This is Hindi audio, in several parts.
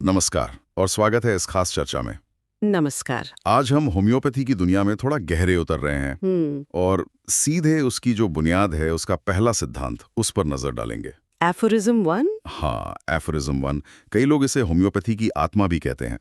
नमस्कार और स्वागत है इस खास चर्चा में। नमस्कार। आज हम होम्योपैथी की दुनिया में थोड़ा गहरे उतर रहे हैं और सीधे उसकी जो बुनियाद है, उसका पहला सिद्धांत, उस पर नजर डालेंगे। एफोरिज्म 1। हाँ, एफोरिज्म 1। कई लोग इसे होम्योपैथी की आत्मा भी कहते हैं।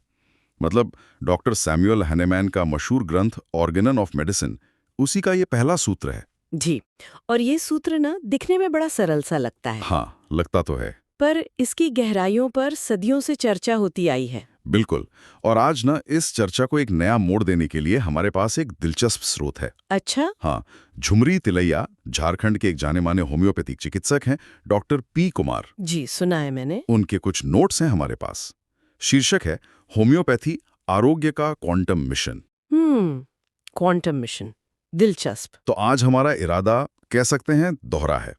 मतलब डॉक्टर सैमुअल हैनेमैन का मशहूर ग्रंथ ऑर्गेनन ऑफ मेडिसिन, उसी का ये पहला सूत्र है। जी। और ये सूत्र ना दिखने में बड़ा सरल सा लगता है, हाँ, लगता तो है। पर इसकी गहराइयों पर सदियों से चर्चा होती आई है। बिल्कुल। और आज ना इस चर्चा को एक नया मोड़ देने के लिए हमारे पास एक दिलचस्प स्रोत है। अच्छा। हाँ, झुमरी तिलैया झारखंड के एक जाने माने होम्योपैथिक चिकित्सक हैं, डॉक्टर पी कुमार। जी, सुना है मैंने। उनके कुछ नोट्स हैं हमारे पास। शीर्षक है होम्योपैथी आरोग्य का क्वांटम मिशन। क्वांटम मिशन, दिलचस्प। तो आज हमारा इरादा कह सकते हैं दोहरा है।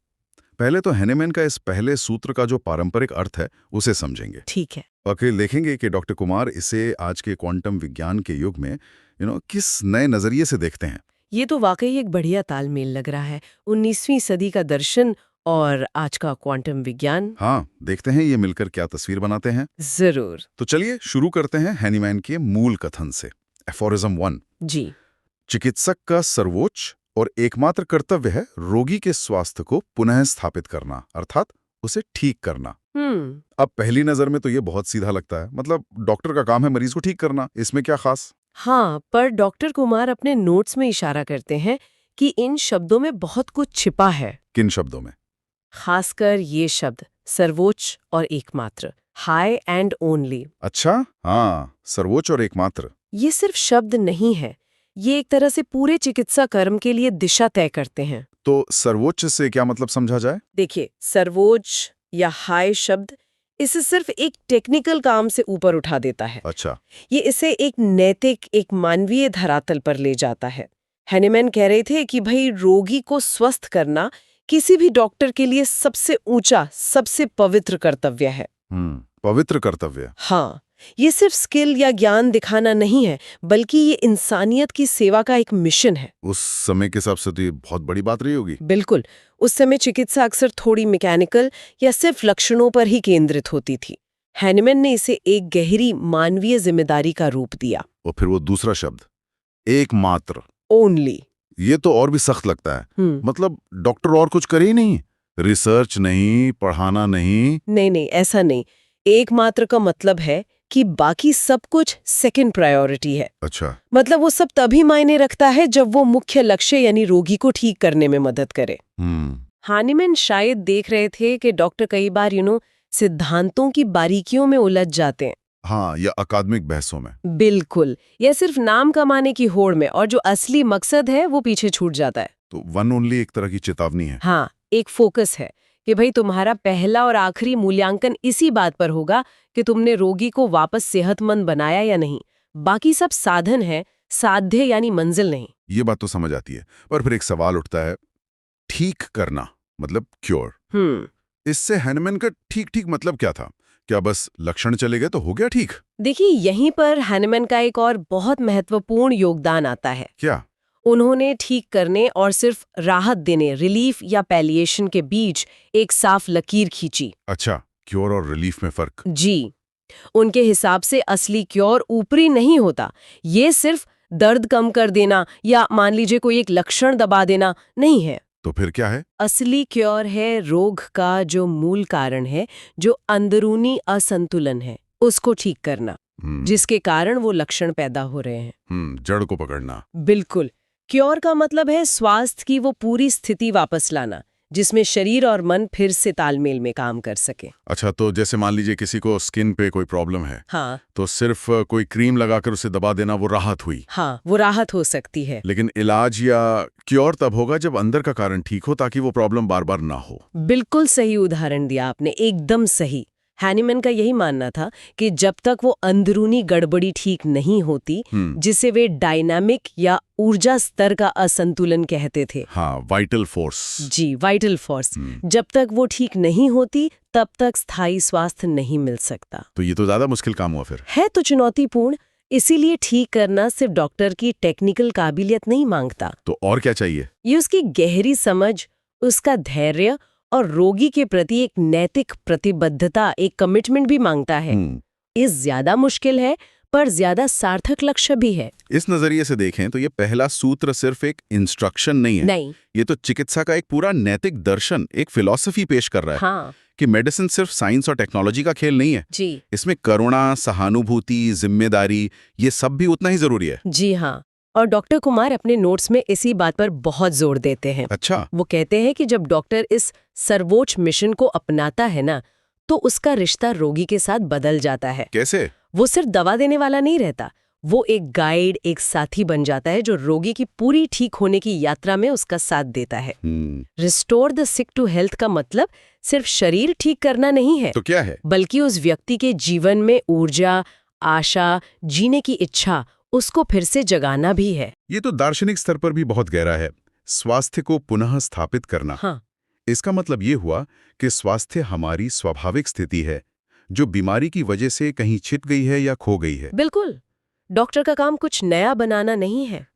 पहले तो हैनेमैन का इस पहले सूत्र का जो पारंपरिक अर्थ है उसे समझेंगे, ठीक है। और फिर देखेंगे कि डॉक्टर कुमार इसे आज के क्वांटम विज्ञान के युग में किस नए नजरिए से देखते हैं। ये तो वाकई एक बढ़िया तालमेल लग रहा है, 19वीं सदी का दर्शन और आज का क्वांटम विज्ञान। हाँ, देखते हैं ये मिलकर क्या तस्वीर बनाते हैं। जरूर। तो चलिए शुरू करते हैं हैनीमैन के मूल कथन से। एफोरिज्म 1। जी। चिकित्सक का सर्वोच्च और एकमात्र कर्तव्य है रोगी के स्वास्थ्य को पुनः स्थापित करना, अर्थात उसे ठीक करना। अब पहली नजर में तो ये बहुत सीधा लगता है, मतलब डॉक्टर का काम है मरीज को ठीक करना, इसमें क्या खास। हाँ, पर डॉक्टर कुमार अपने नोट्स में इशारा करते हैं कि इन शब्दों में बहुत कुछ छिपा है। किन शब्दों में? खासकर ये शब्द सर्वोच्च और एकमात्र, हाई एंड ओनली। अच्छा, हाँ, सर्वोच्च और एकमात्र। ये सिर्फ शब्द नहीं है, ये एक तरह से पूरे चिकित्सा कर्म के लिए दिशा तय करते हैं। तो सर्वोच्च से क्या मतलब समझा जाए? देखिए, सर्वोच्च या हाई शब्द इसे सिर्फ एक टेक्निकल काम से ऊपर उठा देता है। अच्छा। ये इसे एक नैतिक, एक मानवीय धरातल पर ले जाता है। हैनेमैन कह रहे थे कि भाई रोगी को स्वस्थ करना किसी भी डॉक्टर के लिए सबसे ऊंचा, सबसे पवित्र कर्तव्य है। पवित्र कर्तव्य। हाँ, ये सिर्फ स्किल या ज्ञान दिखाना नहीं है, बल्कि ये इंसानियत की सेवा का एक मिशन है। उस समय के हिसाब से तो ये बहुत बड़ी बात रही होगी। बिल्कुल। उस समय चिकित्सा अक्सर थोड़ी मैकेनिकल या सिर्फ लक्षणों पर ही केंद्रित होती थी। हैनेमैन ने इसे एक गहरी मानवीय जिम्मेदारी का रूप दिया। और फिर वो दूसरा शब्द, एकमात्र। ओनली। ये तो और भी सख्त लगता है। मतलब डॉक्टर और कुछ करे ही नहीं, रिसर्च नहीं, पढ़ाना नहीं। नहीं, ऐसा नहीं। एकमात्र का मतलब है कि बाकी सब कुछ सेकंड प्रायोरिटी है। अच्छा। मतलब वो सब तभी मायने रखता है जब वो मुख्य लक्ष्य यानी रोगी को ठीक करने में मदद करे। हैनेमैन शायद देख रहे थे कि डॉक्टर कई बार सिद्धांतों की बारीकियों में उलझ जाते हैं। हाँ, या अकादमिक बहसों में। बिल्कुल, या सिर्फ नाम कमाने की होड़ में, और जो असली मकसद है वो पीछे छूट जाता है। तो वन ओनली एक तरह की चेतावनी है। हाँ, एक फोकस है कि भाई तुम्हारा पहला और आखिरी मूल्यांकन इसी बात पर होगा कि तुमने रोगी को वापस सेहतमंद बनाया या नहीं। बाकी सब साधन है, साध्य यानी मंजिल नहीं। ये बात तो समझ आती है, पर फिर एक सवाल उठता है, ठीक करना मतलब क्योर। इससे हैनेमैन का ठीक ठीक मतलब क्या था? क्या बस लक्षण चले गए तो हो गया ठीक? देखिए, यहीं पर हैनेमैन का एक और बहुत महत्वपूर्ण योगदान आता है। क्या? उन्होंने ठीक करने और सिर्फ राहत देने, रिलीफ या पैलिएशन के बीच एक साफ लकीर खींची। अच्छा, क्योर और रिलीफ में फर्क। जी। उनके हिसाब से असली क्योर ऊपरी नहीं होता, ये सिर्फ दर्द कम कर देना या मान लीजिए कोई एक लक्षण दबा देना नहीं है। तो फिर क्या है? असली क्योर है रोग का जो मूल कारण है, जो अंदरूनी असंतुलन है, उसको ठीक करना, जिसके कारण वो लक्षण पैदा हो रहे हैं। जड़ को पकड़ना। बिल्कुल। क्योर का मतलब है स्वास्थ्य की वो पूरी स्थिति वापस लाना, जिसमें शरीर और मन फिर से तालमेल में काम कर सके। अच्छा, तो जैसे मान लीजिए किसी को स्किन पे कोई प्रॉब्लम है, हाँ, तो सिर्फ कोई क्रीम लगाकर उसे दबा देना वो राहत हुई। हाँ, वो राहत हो सकती है। लेकिन इलाज या क्योर तब होगा जब अंदर का कारण ठीक हो, ताकि वो प्रॉब्लम बार बार ना हो। बिल्कुल सही उदाहरण दिया आपने, एकदम सही। हैनीमैन का यही मानना था कि जब तक वो अंदरूनी गड़बड़ी ठीक नहीं होती, जिसे वे डायनामिक या ऊर्जा स्तर का असंतुलन कहते थे। हाँ, वाइटल फोर्स। जी, वाइटल फोर्स। जब तक वो ठीक नहीं होती, तब तक स्थायी स्वास्थ्य नहीं मिल सकता। तो ये तो ज्यादा मुश्किल काम हुआ फिर। है तो चुनौतीपूर्ण, इसीलिए ठीक करना सिर्फ डॉक्टर की टेक्निकल काबिलियत नहीं मांगता। तो और क्या चाहिए? ये उसकी गहरी समझ, उसका धैर्य और रोगी के प्रति एक नैतिक प्रतिबद्धता, एक कमिटमेंट भी मांगता है। ये ज्यादा मुश्किल है पर ज्यादा सार्थक लक्ष्य भी है। इस नजरिए से देखें तो ये पहला सूत्र सिर्फ एक इंस्ट्रक्शन नहीं है। नहीं। ये तो चिकित्सा का एक पूरा नैतिक दर्शन, एक फिलॉसफी पेश कर रहा है। हाँ कि मेडिसिन सिर्फ साइंस और टेक्नोलॉजी का खेल नहीं है जी। इसमें करुणा, सहानुभूति, जिम्मेदारी, ये सब भी उतना ही जरूरी है। जी हाँ, और डॉक्टर कुमार अपने नोट्स में इसी बात पर बहुत जोर देते हैं। अच्छा। वो कहते हैं कि जब डॉक्टर इस सर्वोच्च मिशन को अपनाता है ना, तो उसका रिश्ता रोगी के साथ बदल जाता है। कैसे? वो सिर्फ दवा देने वाला नहीं रहता, वो एक गाइड, एक साथी बन जाता है जो रोगी की पूरी ठीक होने की यात्रा में उसका साथ देता है। Restore the sick to health का मतलब सिर्फ शरीर ठीक करना नहीं है, तो क्या है? बल्कि उस व्यक्ति के जीवन में ऊर्जा, आशा, जीने की इच्छा, उसको फिर से जगाना भी है। ये तो दार्शनिक स्तर पर भी बहुत गहरा है। स्वास्थ्य को पुनः स्थापित करना। हाँ। इसका मतलब ये हुआ कि स्वास्थ्य हमारी स्वाभाविक स्थिति है, जो बीमारी की वजह से कहीं छिप गई है या खो गई है। बिल्कुल। डॉक्टर का काम कुछ नया बनाना नहीं है,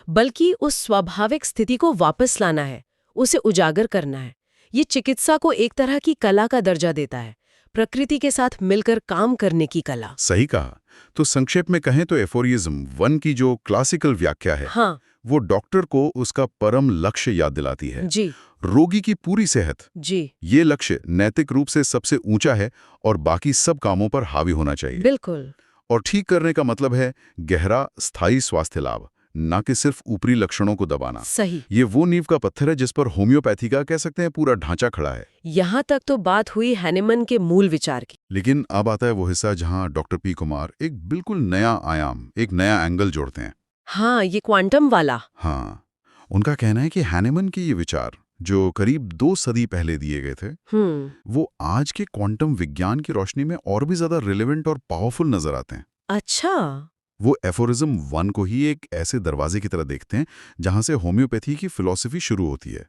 बल्कि उस स्वाभाविक स्थिति को वापस लाना है, उसे उजागर करना है। ये चिकित्सा को एक तरह की कला का दर्जा देता है, प्रकृति के साथ मिलकर काम करने की कला। सही कहा। तो संक्षेप में कहें तो एफोरिज्म 1 की जो क्लासिकल व्याख्या है, हाँ। वो डॉक्टर को उसका परम लक्ष्य याद दिलाती है। जी। रोगी की पूरी सेहत। जी। ये लक्ष्य नैतिक रूप से सबसे ऊंचा है और बाकी सब कामों पर हावी होना चाहिए। बिल्कुल। और ठीक करने का मतलब है गहरा, स्थायी स्वास्थ्य लाभ, ना कि सिर्फ ऊपरी लक्षणों को दबाना। सही। ये वो नींव का पत्थर है जिस पर होम्योपैथी का कह सकते हैं पूरा ढांचा खड़ा है। यहाँ तक तो बात हुई हैनिमन के मूल विचार की। लेकिन अब आता है वो हिस्सा जहां डॉक्टर पी कुमार एक बिल्कुल नया आयाम, एक नया एंगल जोड़ते हैं। हाँ, ये क्वांटम वाला। हाँ, उनका कहना है कि हैनिमन के ये विचार जो करीब 2 सदी पहले दिए गए थे, वो आज के क्वांटम विज्ञान की रोशनी में और भी ज्यादा रिलेवेंट और पावरफुल नजर आते हैं। अच्छा। वो एफोरिज्म 1 को ही एक ऐसे दरवाजे की तरह देखते हैं जहां से होम्योपैथी की फिलॉसफी शुरू होती है,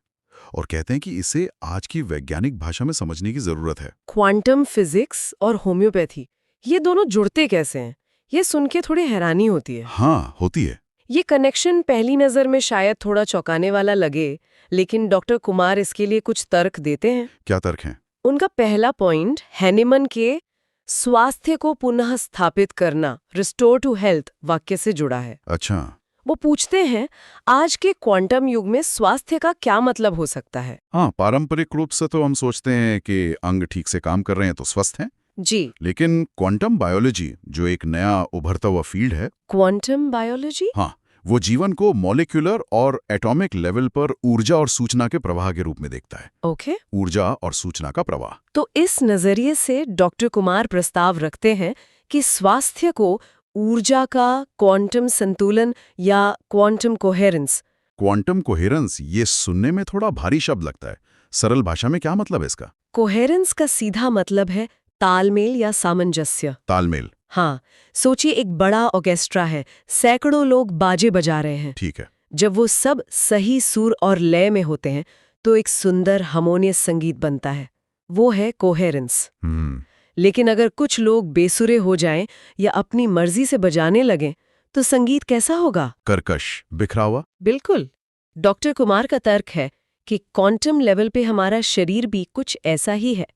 और कहते हैं कि इसे आज की वैज्ञानिक भाषा में समझने की जरूरत है। क्वांटम फिजिक्स और होम्योपैथी, ये दोनों जुड़ते कैसे हैं? ये सुन के थोड़ी हैरानी होती है। हाँ, होती है। ये कनेक्शन पहली नजर में शायद थोड़ा चौंकाने वाला लगे, लेकिन डॉक्टर कुमार इसके लिए कुछ तर्क देते हैं। क्या तर्क हैं? उनका पहला पॉइंट हैनिमन के स्वास्थ्य को पुनः स्थापित करना, रिस्टोर टू हेल्थ वाक्य से जुड़ा है। अच्छा। वो पूछते हैं, आज के क्वांटम युग में स्वास्थ्य का क्या मतलब हो सकता है? हाँ, पारंपरिक रूप से तो हम सोचते हैं कि अंग ठीक से काम कर रहे हैं तो स्वस्थ हैं। जी। लेकिन क्वांटम बायोलॉजी, जो एक नया उभरता हुआ फील्ड है, क्वांटम बायोलॉजी? हाँ, वो जीवन को मॉलिक्यूलर और एटॉमिक लेवल पर ऊर्जा और सूचना के प्रवाह के रूप में देखता है। ओके। ऊर्जा और सूचना का प्रवाह। तो इस नजरिए से डॉक्टर कुमार प्रस्ताव रखते हैं कि स्वास्थ्य को ऊर्जा का क्वांटम संतुलन या क्वांटम कोहेरेंस। क्वांटम कोहेरेंस, ये सुनने में थोड़ा भारी शब्द लगता है। सरल भाषा में क्या मतलब है इसका? कोहेरेंस का सीधा मतलब है तालमेल या सामंजस्य। तालमेल। हाँ, सोचिए एक बड़ा ऑर्केस्ट्रा है, सैकड़ों लोग बाजे बजा रहे हैं। ठीक है। जब वो सब सही सुर और लय में होते हैं तो एक सुंदर हार्मोनियस संगीत बनता है, वो है कोहेरेंस। लेकिन अगर कुछ लोग बेसुरे हो जाएं या अपनी मर्जी से बजाने लगें तो संगीत कैसा होगा? कर्कश, बिखरा हुआ। बिल्कुल। डॉक्टर कुमार का तर्क है कि क्वांटम लेवल पे हमारा शरीर भी कुछ ऐसा ही है।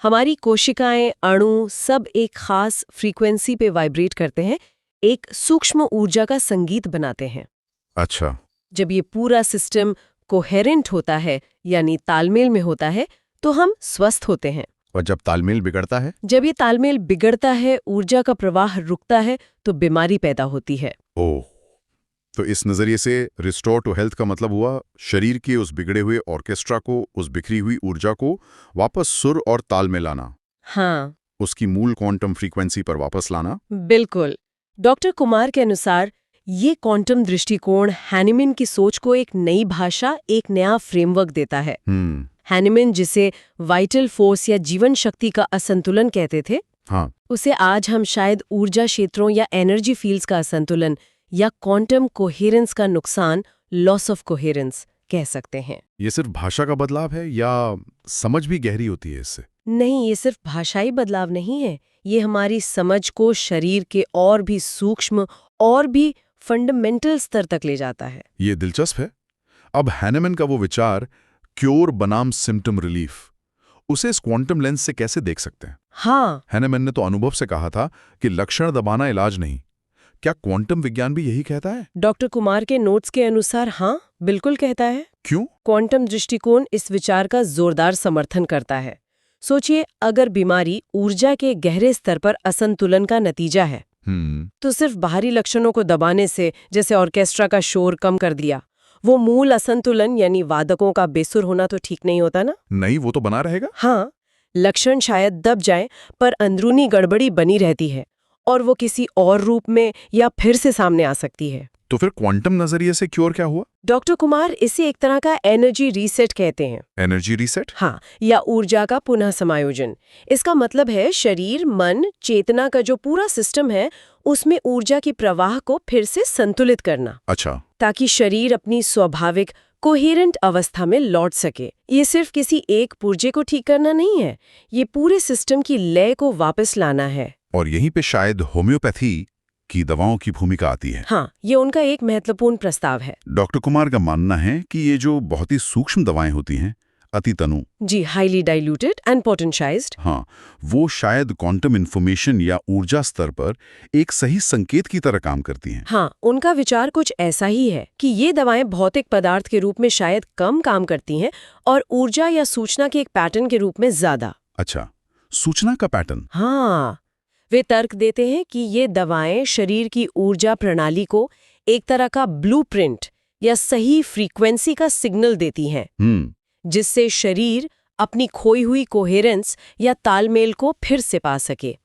हमारी कोशिकाएं, अणु सब एक खास फ्रीक्वेंसी पे वाइब्रेट करते हैं, एक सूक्ष्म ऊर्जा का संगीत बनाते हैं। अच्छा। जब ये पूरा सिस्टम कोहेरेंट होता है, यानी तालमेल में होता है, तो हम स्वस्थ होते हैं। और जब तालमेल बिगड़ता है? जब ये तालमेल बिगड़ता है, ऊर्जा का प्रवाह रुकता है, तो बीमारी पैदा होती है। ओह, तो इस नजरिए से रिस्टोर टू हेल्थ का मतलब हुआ शरीर के उस बिगड़े हुए ऑर्केस्ट्रा को, उस बिखरी हुई ऊर्जा को वापस सुर और ताल में लाना। हाँ, उसकी मूल क्वांटम फ्रीक्वेंसी पर वापस लाना। बिल्कुल। डॉक्टर कुमार के अनुसार ये क्वांटम दृष्टिकोण हैनिमन की सोच को एक नई भाषा, एक नया फ्रेमवर्क देता है। हैनिमन जिसे वाइटल फोर्स या जीवन शक्ति का असंतुलन कहते थे, हाँ, उसे आज हम शायद ऊर्जा क्षेत्रों या एनर्जी फील्ड्स का असंतुलन या क्वांटम कोहेरेंस का नुकसान, लॉस ऑफ कोहेरेंस कह सकते हैं। ये सिर्फ भाषा का बदलाव है या समझ भी गहरी होती है इससे? नहीं, ये सिर्फ भाषाई बदलाव नहीं है, ये हमारी समझ को शरीर के और भी सूक्ष्म और भी फंडामेंटल स्तर तक ले जाता है। ये दिलचस्प है। अब हैनिमन का वो विचार क्योर बनाम सिम्टम रिलीफ, उसे इस क्वांटम लेंस से कैसे देख सकते हैं? हाँ, हैनेमैन ने तो अनुभव से कहा था कि लक्षण दबाना इलाज नहीं। क्या क्वांटम विज्ञान भी यही कहता है? डॉक्टर कुमार के नोट्स के अनुसार हाँ, बिल्कुल कहता है। क्यों? क्वांटम दृष्टिकोण इस विचार का जोरदार समर्थन करता है। सोचिए, अगर बीमारी ऊर्जा के गहरे स्तर पर असंतुलन का नतीजा है, तो सिर्फ बाहरी लक्षणों को दबाने से, जैसे ऑर्केस्ट्रा का शोर कम कर दिया, वो मूल असंतुलन यानी वादकों का बेसुर होना तो ठीक नहीं होता ना? नहीं, वो तो बना रहेगा। हाँ, लक्षण शायद दब जाएं, पर अंदरूनी गड़बड़ी बनी रहती है और वो किसी और रूप में या फिर से सामने आ सकती है। तो फिर क्वांटम नजरिए से क्योर क्या हुआ? डॉक्टर कुमार इसे एक तरह का एनर्जी रीसेट कहते हैं। Energy reset? हाँ, या ऊर्जा का पुनः समायोजन। इसका मतलब है शरीर, मन, चेतना का जो पूरा सिस्टम है, उसमें ऊर्जा की प्रवाह को फिर से संतुलित करना। अच्छा। ताकि शरीर अपनी स्वाभाविक कोहेरेंट अवस्था में लौट सके। ये सिर्फ किसी एक पुर्जे को ठीक करना नहीं है, ये पूरे सिस्टम की लय को वापस लाना है। और यहीं पे शायद होम्योपैथी की दवाओं की भूमिका आती है। हाँ, ये उनका एक महत्वपूर्ण प्रस्ताव है। डॉक्टर कुमार का मानना है कि ये जो बहुत ही सूक्ष्म दवाएं होती हैं, अतितनु, जी, हाईली डाइल्यूटेड एंड पोटेंशियाइज्ड, हाँ, वो शायद क्वांटम इन्फॉर्मेशन या ऊर्जा स्तर पर एक सही संकेत की तरह काम करती हैं। हाँ, उनका विचार कुछ ऐसा ही है कि ये दवाएं भौतिक पदार्थ के रूप में शायद कम काम करती हैं और ऊर्जा या सूचना के एक पैटर्न के रूप में ज्यादा। अच्छा, सूचना का पैटर्न? हाँ, वे तर्क देते हैं कि ये दवाएं शरीर की ऊर्जा प्रणाली को एक तरह का ब्लूप्रिंट या सही फ्रीक्वेंसी का सिग्नल देती हैं, जिससे शरीर अपनी खोई हुई कोहेरेंस या तालमेल को फिर से पा सके।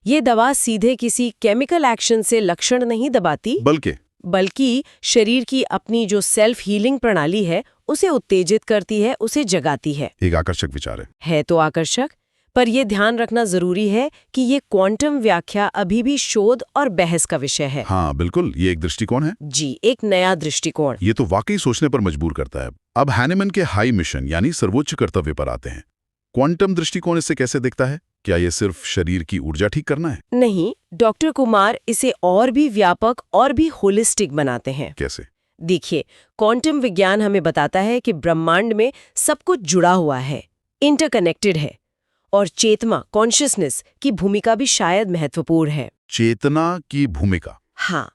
ये दवा सीधे किसी केमिकल एक्शन से लक्षण नहीं दबाती, बल्कि शरीर की अपनी जो सेल्फ हीलिंग प्रणाली है, उसे उत्तेजित करती है, उसे जगाती है। एक आकर्षक विचार है तो आकर्षक, पर यह ध्यान रखना जरूरी है कि ये क्वांटम व्याख्या अभी भी शोध और बहस का विषय है। हाँ बिल्कुल, ये एक दृष्टिकोण है। जी, एक नया दृष्टिकोण। ये तो वाकई सोचने पर मजबूर करता है। अब हैनेमैन के हाई मिशन यानी सर्वोच्च कर्तव्य पर आते हैं। क्वांटम दृष्टिकोण इससे कैसे दिखता है? क्या ये सिर्फ शरीर की ऊर्जा ठीक करना है? नहीं, डॉक्टर कुमार इसे और भी व्यापक और भी होलिस्टिक बनाते हैं। कैसे? देखिए, क्वांटम विज्ञान हमें बताता है कि ब्रह्मांड में सब कुछ जुड़ा हुआ है, इंटरकनेक्टेड है, और चेतना, कॉन्शियसनेस की भूमिका भी शायद महत्वपूर्ण है। चेतना की भूमिका? हाँ,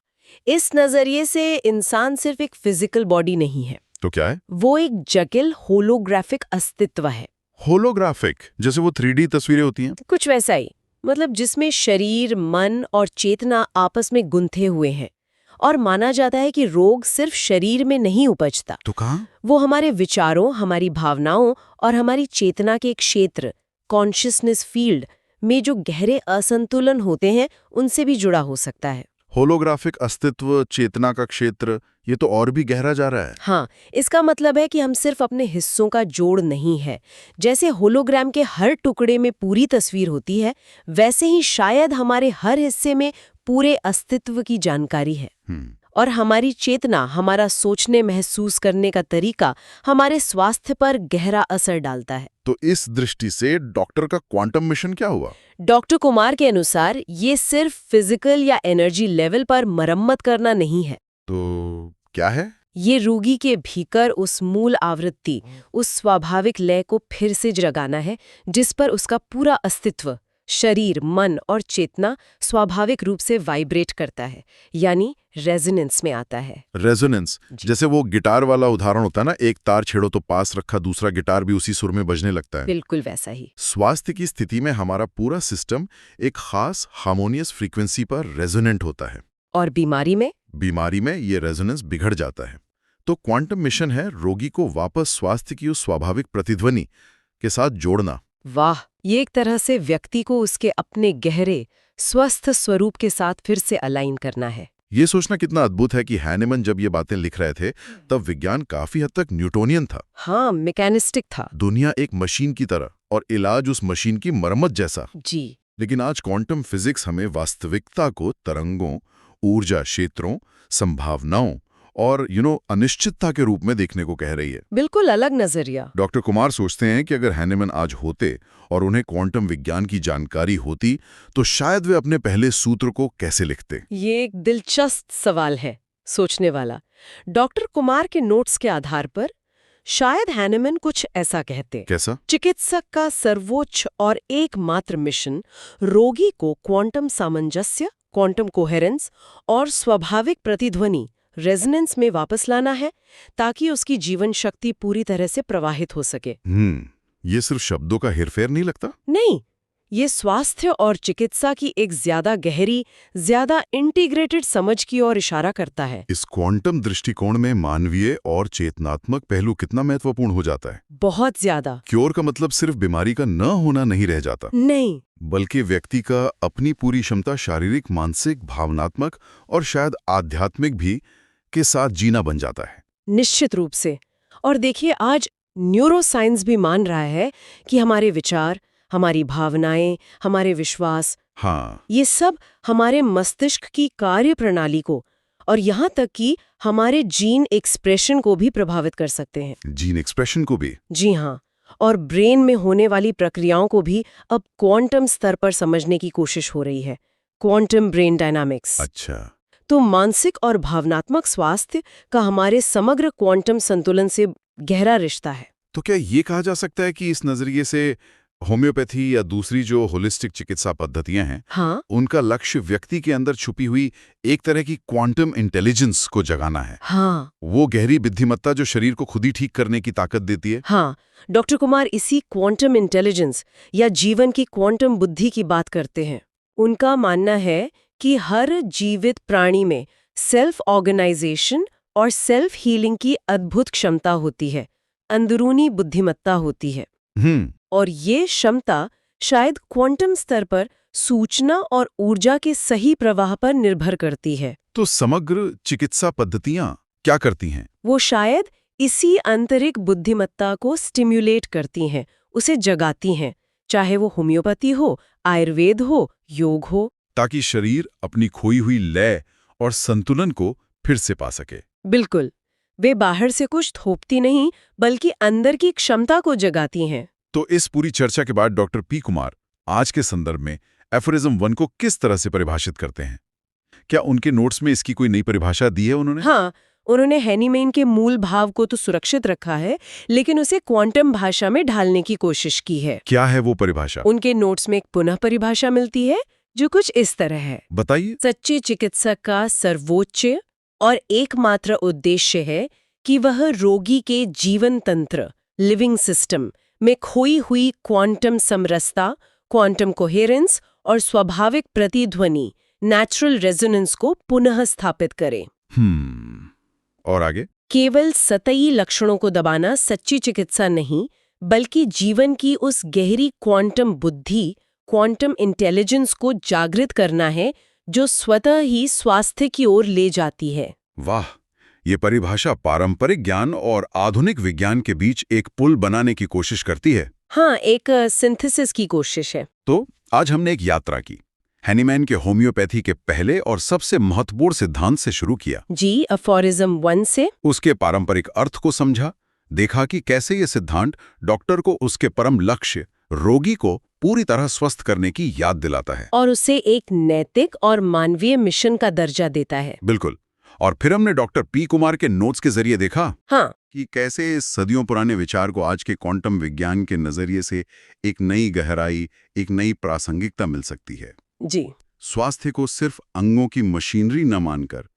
इस नजरिए से इंसान सिर्फ एक फिजिकल बॉडी नहीं है। तो क्या है? वो एक जटिल होलोग्राफिक अस्तित्व है। होलोग्राफिक? जैसे वो 3D तस्वीरें होती हैं? कुछ वैसा ही, मतलब जिसमें शरीर, मन और चेतना आपस में गुंथे हुए हैं। और माना जाता है कि रोग सिर्फ शरीर में नहीं उपजता। तो कहाँ? वो हमारे विचारों, हमारी भावनाओं और हमारी चेतना के एक क्षेत्र, कॉन्शियसनेस फील्ड में जो गहरे असंतुलन होते हैं, उनसे भी जुड़ा हो सकता है। होलोग्राफिक अस्तित्व, चेतना का क्षेत्र, ये तो और भी गहरा जा रहा है। हाँ, इसका मतलब है कि हम सिर्फ अपने हिस्सों का जोड़ नहीं है। जैसे होलोग्राम के हर टुकड़े में पूरी तस्वीर होती है, वैसे ही शायद हमारे हर हिस्से में पूरे अस्तित्व की जानकारी है। और हमारी चेतना, हमारा सोचने महसूस करने का तरीका हमारे स्वास्थ्य पर गहरा असर डालता है। तो इस दृष्टि से डॉक्टर का क्वांटम मिशन क्या हुआ? डॉक्टर कुमार के अनुसार ये सिर्फ फिजिकल या एनर्जी लेवल पर मरम्मत करना नहीं है। तो क्या है? ये रोगी के भीतर उस मूल आवृत्ति, उस स्वाभाविक लय को फिर से जगाना है, जिस पर उसका पूरा अस्तित्व, शरीर, मन और चेतना स्वाभाविक रूप से वाइब्रेट करता है, यानी रेजोनेंस में आता है। रेजोनेंस? जैसे वो गिटार वाला उदाहरण होता है ना, एक तार छेड़ो तो पास रखा दूसरा गिटार भी उसी सुर में बजने लगता है। बिल्कुल वैसा ही। स्वास्थ्य की स्थिति में हमारा पूरा सिस्टम एक खास हार्मोनियस फ्रीक्वेंसी पर रेजोनेंट होता है। और बीमारी में? बीमारी में ये रेजोनेंस बिगड़ जाता है। तो क्वांटम मिशन है रोगी को वापस स्वास्थ्य की उस स्वाभाविक प्रतिध्वनि के साथ जोड़ना। वाह, ये एक तरह से व्यक्ति को उसके अपने गहरे स्वस्थ स्वरूप के साथ फिर से अलाइन करना है। ये सोचना कितना अद्भुत है कि हैनेमैन जब ये बातें लिख रहे थे तब विज्ञान काफी हद तक न्यूटोनियन था। हाँ, मैकेनिस्टिक था। दुनिया एक मशीन की तरह और इलाज उस मशीन की मरम्मत जैसा। जी। लेकिन आज क्वांटम फिजिक्स हमें वास्तविकता को तरंगों, ऊर्जा क्षेत्रों, संभावनाओं और अनिश्चितता के रूप में देखने को कह रही है। बिल्कुल अलग नजरिया। डॉक्टर कुमार सोचते हैं कि अगर हैनेमैन आज होते और उन्हें क्वांटम विज्ञान की जानकारी होती तो शायद वे अपने पहले सूत्र को कैसे लिखते। ये एक दिलचस्प सवाल है, सोचने वाला। डॉक्टर कुमार के नोट्स के आधार पर शायद हैनेमन कुछ ऐसा कहते। कैसा? चिकित्सक का सर्वोच्च और एकमात्र मिशन रोगी को क्वांटम सामंजस्य, क्वांटम कोहेरेंस और स्वाभाविक प्रतिध्वनि रेजोनेंस में वापस लाना है, ताकि उसकी जीवन शक्ति पूरी तरह से प्रवाहित हो सके। ये सिर्फ शब्दों का हेरफेर नहीं लगता? नहीं, ये स्वास्थ्य और चिकित्सा की एक ज्यादा गहरी, ज्यादा इंटीग्रेटेड समझ की ओर इशारा करता है। इस क्वांटम दृष्टिकोण में मानवीय और चेतनात्मक पहलू कितना महत्वपूर्ण हो जाता है? बहुत ज्यादा। क्योर का मतलब सिर्फ बीमारी का न होना नहीं रह जाता, नहीं, बल्कि व्यक्ति का अपनी पूरी क्षमता शारीरिक, मानसिक, भावनात्मक और शायद आध्यात्मिक भी के साथ जीना बन जाता है। निश्चित रूप से। और देखिए, आज न्यूरोसाइंस भी मान रहा है कि हमारे विचार, हमारी भावनाएं, हमारे विश्वास, हाँ, ये सब हमारे मस्तिष्क की कार्य प्रणाली को और यहाँ तक कि हमारे जीन एक्सप्रेशन को भी प्रभावित कर सकते हैं। जीन एक्सप्रेशन को भी? जी हाँ, और ब्रेन में होने वाली प्रक्रियाओं को भी अब क्वांटम स्तर पर समझने की कोशिश हो रही है। Quantum brain dynamics. अच्छा। तो मानसिक और भावनात्मक स्वास्थ्य का हमारे समग्र क्वांटम संतुलन से गहरा रिश्ता है। तो क्या ये कहा जा सकता है कि इस नजरिए से होम्योपैथी या दूसरी जो होलिस्टिक चिकित्सा पद्धतियां हैं, हाँ, उनका लक्ष्य व्यक्ति के अंदर छुपी हुई एक तरह की क्वांटम इंटेलिजेंस को जगाना है? हाँ, वो गहरी बुद्धिमत्ता जो शरीर को खुद ही ठीक करने की ताकत देती है? हाँ। डॉक्टर कुमार इसी क्वांटम इंटेलिजेंस या जीवन की क्वांटम बुद्धि की बात करते हैं। उनका मानना है कि हर जीवित प्राणी में सेल्फ ऑर्गेनाइजेशन और सेल्फ हीलिंग की अद्भुत क्षमता होती है, अंदरूनी बुद्धिमत्ता होती है। और ये क्षमता शायद क्वांटम स्तर पर सूचना और ऊर्जा के सही प्रवाह पर निर्भर करती है। तो समग्र चिकित्सा पद्धतियां क्या करती हैं? वो शायद इसी आंतरिक बुद्धिमत्ता को स्टिम्युलेट करती हैं, उसे जगाती हैं, चाहे वो होम्योपैथी हो, आयुर्वेद हो, योग हो। ताकि शरीर अपनी खोई हुई लय और संतुलन को फिर से पा सके। बिल्कुल, वे बाहर से कुछ थोपती नहीं, बल्कि अंदर की क्षमता को जगाती हैं। तो इस पूरी चर्चा के बाद डॉक्टर पी कुमार आज के संदर्भ में एफोरिज्म 1 को किस तरह से परिभाषित करते हैं? क्या उनके नोट्स में इसकी कोई नई परिभाषा दी है उन्होंने? हाँ, उन्होंने हैनीमैन के मूल भाव को तो सुरक्षित रखा है, लेकिन उसे क्वांटम भाषा में ढालने की कोशिश की है। क्या है वो परिभाषा? उनके नोट्स में एक पुनः परिभाषा मिलती है जो कुछ इस तरह है। बताइए। सच्चे चिकित्सक का सर्वोच्च और एकमात्र उद्देश्य है कि वह रोगी के जीवन तंत्र, लिविंग सिस्टम में खोई हुई क्वांटम समरसता, क्वांटम कोहेरेंस और स्वाभाविक प्रतिध्वनि, नेचुरल रेजोनेंस को पुनः स्थापित करे। और आगे? केवल सतही लक्षणों को दबाना सच्ची चिकित्सा नहीं, बल्कि जीवन की उस गहरी क्वांटम बुद्धि, क्वांटम इंटेलिजेंस को जागृत करना है जो स्वतः ही स्वास्थ्य की ओर ले जाती है। वाह, ये परिभाषा पारंपरिक ज्ञान और आधुनिक विज्ञान के बीच एक पुल बनाने की कोशिश करती है। हाँ, एक सिंथेसिस की कोशिश है। तो आज हमने एक यात्रा की, हैनीमैन के होम्योपैथी के पहले और सबसे महत्वपूर्ण सिद्धांत से शुरू किया। जी, एफोरिज्म 1 से। उसके पारंपरिक अर्थ को समझा, देखा कि कैसे ये सिद्धांत डॉक्टर को उसके परम लक्ष्य, रोगी को पूरी तरह स्वस्थ करने की याद दिलाता है और उसे एक नैतिक और मानवीय मिशन का दर्जा देता है। बिल्कुल। और फिर हमने डॉक्टर पी कुमार के नोट्स के जरिए देखा हाँ, कि कैसे इस सदियों पुराने विचार को आज के क्वांटम विज्ञान के नजरिए से एक नई गहराई, एक नई प्रासंगिकता मिल सकती है। जी। स्वास्थ्य को सिर्फ अंगों की मशीनरी न मानकर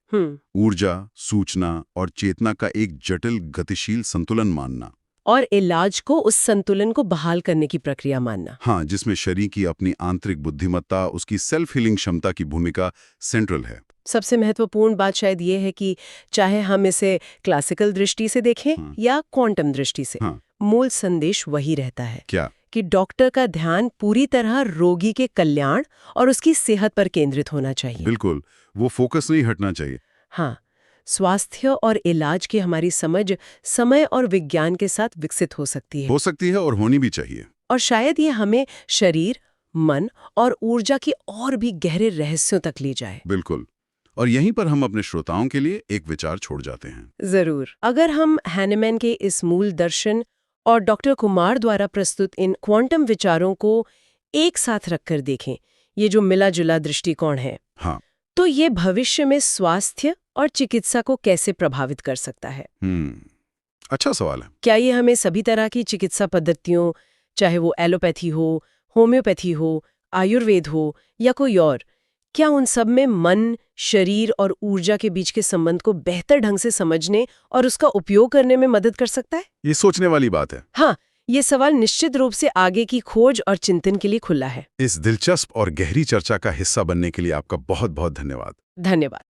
ऊर्जा, सूचना और चेतना का एक जटिल गतिशील संतुलन मानना, और इलाज को उस संतुलन को बहाल करने की प्रक्रिया मानना। हाँ, जिसमें शरीर की अपनी आंतरिक बुद्धिमत्ता, उसकी सेल्फ हीलिंग क्षमता की भूमिका सेंट्रल है। सबसे महत्वपूर्ण बात शायद ये है कि चाहे हम इसे क्लासिकल दृष्टि से देखें या क्वांटम दृष्टि से, मूल संदेश वही रहता है। क्या? कि डॉक्टर का ध्यान पूरी तरह रोगी के कल्याण और उसकी सेहत पर केंद्रित होना चाहिए। बिल्कुल, वो फोकस नहीं हटना चाहिए। हाँ, स्वास्थ्य और इलाज की हमारी समझ समय और विज्ञान के साथ विकसित हो सकती है और होनी भी चाहिए। और शायद ये हमें शरीर, मन और ऊर्जा की और भी गहरे रहस्यों तक ले जाए। बिल्कुल। और यहीं पर हम अपने श्रोताओं के लिए एक विचार छोड़ जाते हैं। जरूर। अगर हम हैनीमैन के इस मूल दर्शन और डॉक्टर कुमार द्वारा प्रस्तुत इन क्वांटम विचारों को एक साथ रखकर देखें, ये जो मिला जुला दृष्टिकोण है, हाँ, तो ये भविष्य में स्वास्थ्य और चिकित्सा को कैसे प्रभावित कर सकता है। अच्छा सवाल है। क्या ये हमें सभी तरह की चिकित्सा पद्धतियों, चाहे वो एलोपैथी हो, होम्योपैथी हो, आयुर्वेद हो या कोई और, क्या उन सब में मन, शरीर और ऊर्जा के बीच के संबंध को बेहतर ढंग से समझने और उसका उपयोग करने में मदद कर सकता है? ये सोचने वाली बात है। हाँ, ये सवाल निश्चित रूप से आगे की खोज और चिंतन के लिए खुला है। इस दिलचस्प और गहरी चर्चा का हिस्सा बनने के लिए आपका बहुत बहुत धन्यवाद। धन्यवाद।